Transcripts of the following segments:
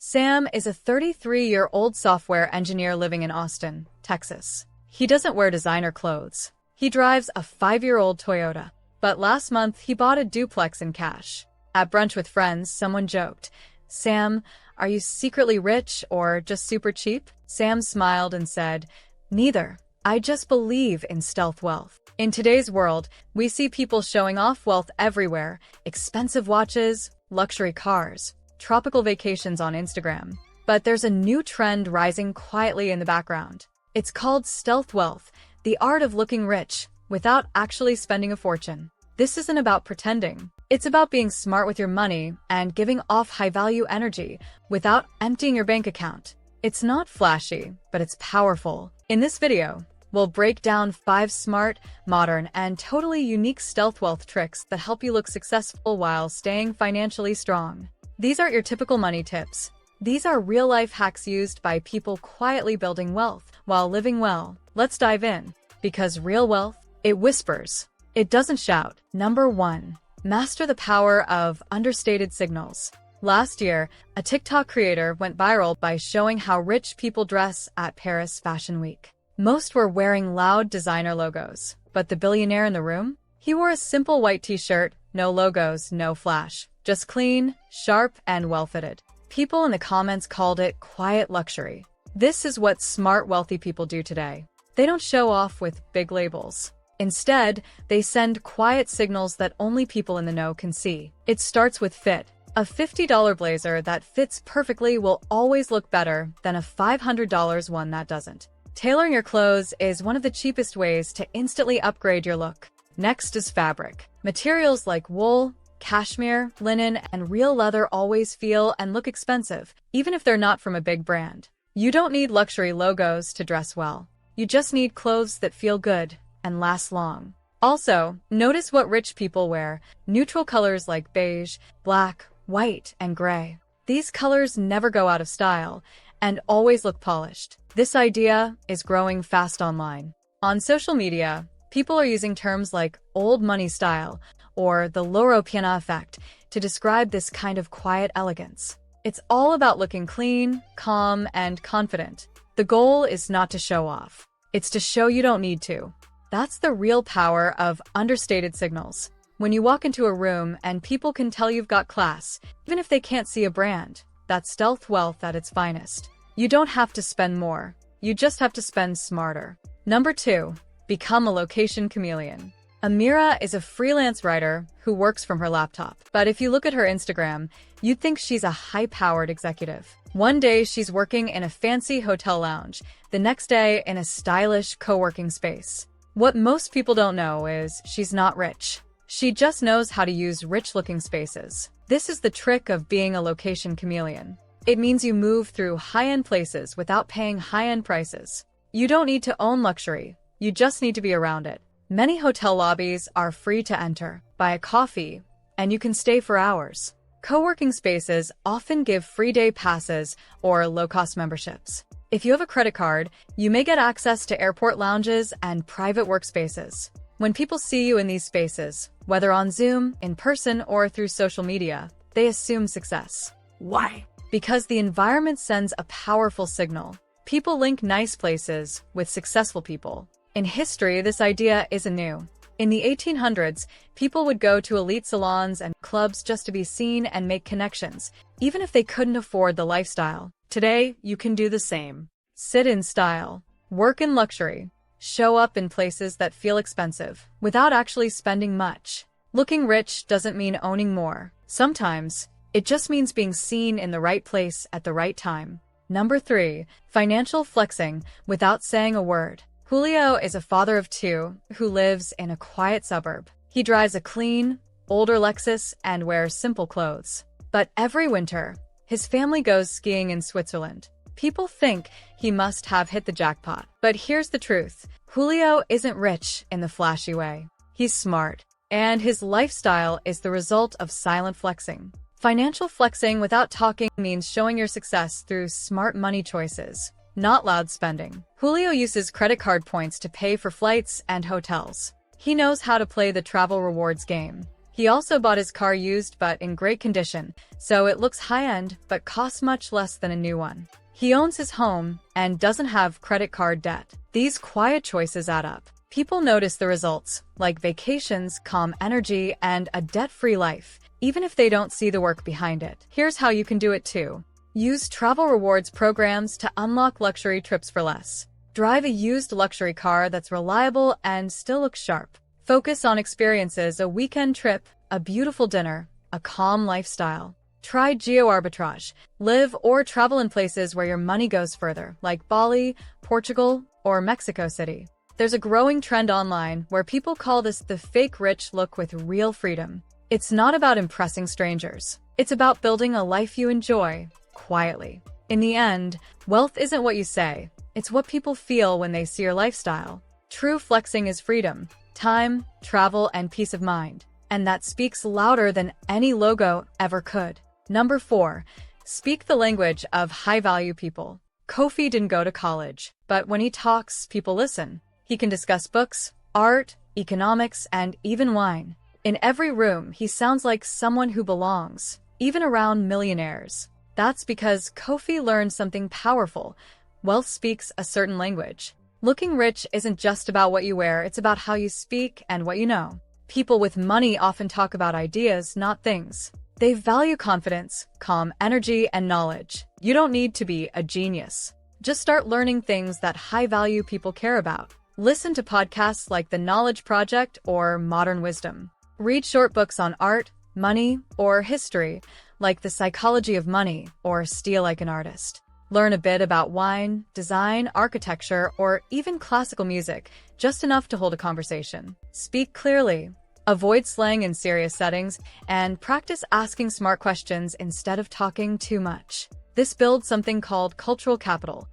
Sam is a 33-year-old software engineer living in Austin, Texas. He doesn't wear designer clothes. He drives a 5-year-old Toyota. But last month, he bought a duplex in cash. At brunch with friends, someone joked, "Sam, are you secretly rich or just super cheap?" Sam smiled and said, "Neither. I just believe in stealth wealth." In today's world, we see people showing off wealth everywhere: expensive watches, luxury cars, tropical vacations on Instagram. But there's a new trend rising quietly in the background. It's called stealth wealth, the art of looking rich without actually spending a fortune. This isn't about pretending. It's about being smart with your money and giving off high-value energy without emptying your bank account. It's not flashy, but it's powerful. In this video, we'll break down 5 smart, modern, and totally unique stealth wealth tricks that help you look successful while staying financially strong. These aren't your typical money tips. These are real-life hacks used by people quietly building wealth while living well. Let's dive in. Because real wealth, it whispers. It doesn't shout. Number 1. Master the power of understated signals. Last year, a TikTok creator went viral by showing how rich people dress at Paris Fashion Week. Most were wearing loud designer logos, but the billionaire in the room? He wore a simple white t-shirt, no logos, no flash, just clean, sharp, and well-fitted. People in the comments called it quiet luxury. This is what smart, wealthy people do today. They don't show off with big labels. Instead, they send quiet signals that only people in the know can see. It starts with fit. A $50 blazer that fits perfectly will always look better than a $500 one that doesn't. Tailoring your clothes is one of the cheapest ways to instantly upgrade your look. Next is fabric. Materials like wool, cashmere, linen, and real leather always feel and look expensive, even if they're not from a big brand. You don't need luxury logos to dress well. You just need clothes that feel good and last long. Also, notice what rich people wear: neutral colors like beige, black, white, and gray. These colors never go out of style and always look polished. This idea is growing fast online. On social media, people are using terms like old money style or the loro piana effect to describe this kind of quiet elegance. It's all about looking clean, calm, and confident. The goal is not to show off. It's to show you don't need to. That's the real power of understated signals. When you walk into a room and people can tell you've got class, even if they can't see a brand, that's stealth wealth at its finest. You don't have to spend more. You just have to spend smarter. Number 2. Become a location chameleon. Amira is a freelance writer who works from her laptop. But if you look at her Instagram, you'd think she's a high-powered executive. One day she's working in a fancy hotel lounge, the next day in a stylish co-working space. What most people don't know is she's not rich. She just knows how to use rich-looking spaces. This is the trick of being a location chameleon. It means you move through high-end places without paying high-end prices. You don't need to own luxury. You just need to be around it. Many hotel lobbies are free to enter. Buy a coffee, and you can stay for hours. Co-working spaces often give free day passes or low-cost memberships. If you have a credit card, you may get access to airport lounges and private workspaces. When people see you in these spaces, whether on Zoom, in person, or through social media, they assume success. Why? Because the environment sends a powerful signal. People link nice places with successful people. In history, this idea isn't new. In the 1800s, people would go to elite salons and clubs just to be seen and make connections, even if they couldn't afford the lifestyle. Today, you can do the same. Sit in style, work in luxury, show up in places that feel expensive without actually spending much. Looking rich doesn't mean owning more. Sometimes, it just means being seen in the right place at the right time. Number 3. Financial flexing without saying a word. Julio is a father of 2 who lives in a quiet suburb. He drives a clean, older Lexus and wears simple clothes. But every winter, his family goes skiing in Switzerland. People think he must have hit the jackpot. But here's the truth. Julio isn't rich in the flashy way. He's smart, and his lifestyle is the result of silent flexing. Financial flexing without talking means showing your success through smart money choices, not loud spending. Julio uses credit card points to pay for flights and hotels. He knows how to play the travel rewards game. He also bought his car used but in great condition, so it looks high-end but costs much less than a new one. He owns his home and doesn't have credit card debt. These quiet choices add up. People notice the results, like vacations, calm energy, and a debt-free life, even if they don't see the work behind it. Here's how you can do it too. Use travel rewards programs to unlock luxury trips for less. Drive a used luxury car that's reliable and still looks sharp. Focus on experiences, a weekend trip, a beautiful dinner, a calm lifestyle. Try geo-arbitrage. Live or travel in places where your money goes further, like Bali, Portugal, or Mexico City. There's a growing trend online where people call this the fake rich look with real freedom. It's not about impressing strangers. It's about building a life you enjoy, quietly. In the end, wealth isn't what you say. It's what people feel when they see your lifestyle. True flexing is freedom, time, travel, and peace of mind. And that speaks louder than any logo ever could. Number 4. Speak the language of high-value people. Kofi didn't go to college, but when he talks, people listen. He can discuss books, art, economics, and even wine. In every room, he sounds like someone who belongs, even around millionaires. That's because Kofi learned something powerful. Wealth speaks a certain language. Looking rich isn't just about what you wear, it's about how you speak and what you know. People with money often talk about ideas, not things. They value confidence, calm energy, and knowledge. You don't need to be a genius. Just start learning things that high-value people care about. Listen to podcasts like The Knowledge Project or Modern Wisdom. Read short books on art, money, or history, like The Psychology of Money or Steal Like an Artist. Learn a bit about wine, design, architecture, or even classical music, just enough to hold a conversation. Speak clearly. Avoid slang in serious settings, and practice asking smart questions instead of talking too much. This builds something called cultural capital,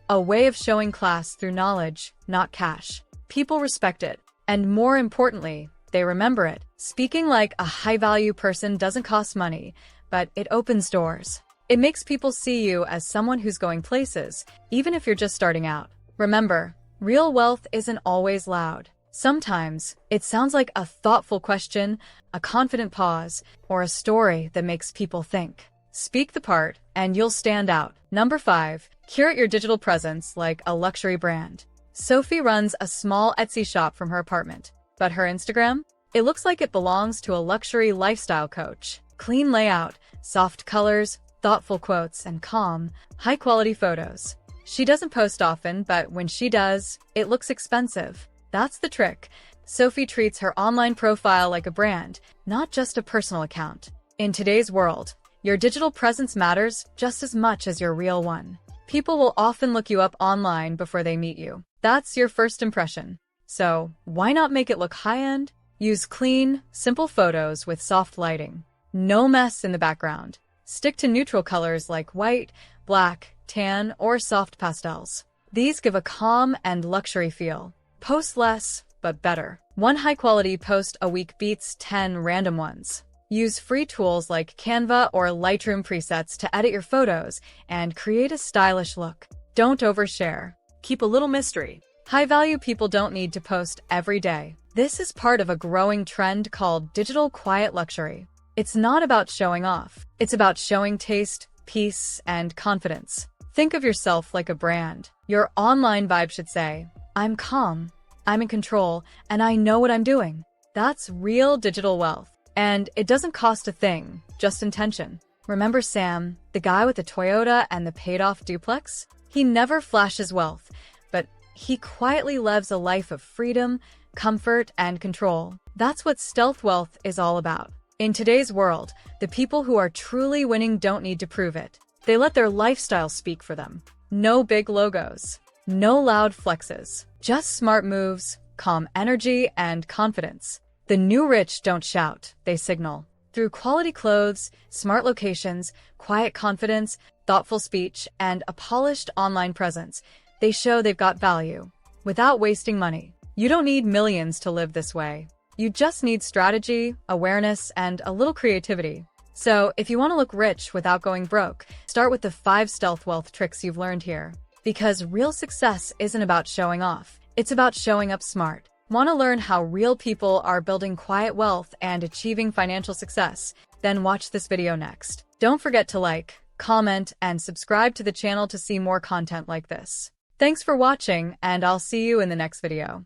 a way of showing class through knowledge, not cash. People respect it, and more importantly, they remember it. Speaking like a high-value person doesn't cost money, but it opens doors. It makes people see you as someone who's going places, even if you're just starting out. Remember, real wealth isn't always loud. Sometimes, it sounds like a thoughtful question, a confident pause, or a story that makes people think. Speak the part, and you'll stand out. Number 5. Curate your digital presence like a luxury brand. Sophie runs a small Etsy shop from her apartment, but her Instagram? It looks like it belongs to a luxury lifestyle coach. Clean layout, soft colors, thoughtful quotes, and calm, high-quality photos. She doesn't post often, but when she does, it looks expensive. That's the trick. Sophie treats her online profile like a brand, not just a personal account. In today's world, your digital presence matters just as much as your real one. People will often look you up online before they meet you. That's your first impression. So, why not make it look high-end? Use clean, simple photos with soft lighting. No mess in the background. Stick to neutral colors like white, black, tan, or soft pastels. These give a calm and luxury feel. Post less, but better. One high-quality post a week beats 10 random ones. Use free tools like Canva or Lightroom presets to edit your photos and create a stylish look. Don't overshare. Keep a little mystery. High-value people don't need to post every day. This is part of a growing trend called digital quiet luxury. It's not about showing off. It's about showing taste, peace, and confidence. Think of yourself like a brand. Your online vibe should say, I'm calm, I'm in control, and I know what I'm doing. That's real digital wealth. And it doesn't cost a thing, just intention. Remember Sam, the guy with the Toyota and the paid-off duplex? He never flashes wealth, but he quietly lives a life of freedom, comfort, and control. That's what stealth wealth is all about. In today's world, the people who are truly winning don't need to prove it. They let their lifestyle speak for them. No big logos. No loud flexes. Just smart moves, calm energy, and confidence. The new rich don't shout, they signal. Through quality clothes, smart locations, quiet confidence, thoughtful speech, and a polished online presence, they show they've got value. Without wasting money. You don't need millions to live this way. You just need strategy, awareness, and a little creativity. So, if you want to look rich without going broke, start with the 5 stealth wealth tricks you've learned here. Because real success isn't about showing off, it's about showing up smart. Want to learn how real people are building quiet wealth and achieving financial success? Then watch this video next. Don't forget to like, comment, and subscribe to the channel to see more content like this. Thanks for watching, and I'll see you in the next video.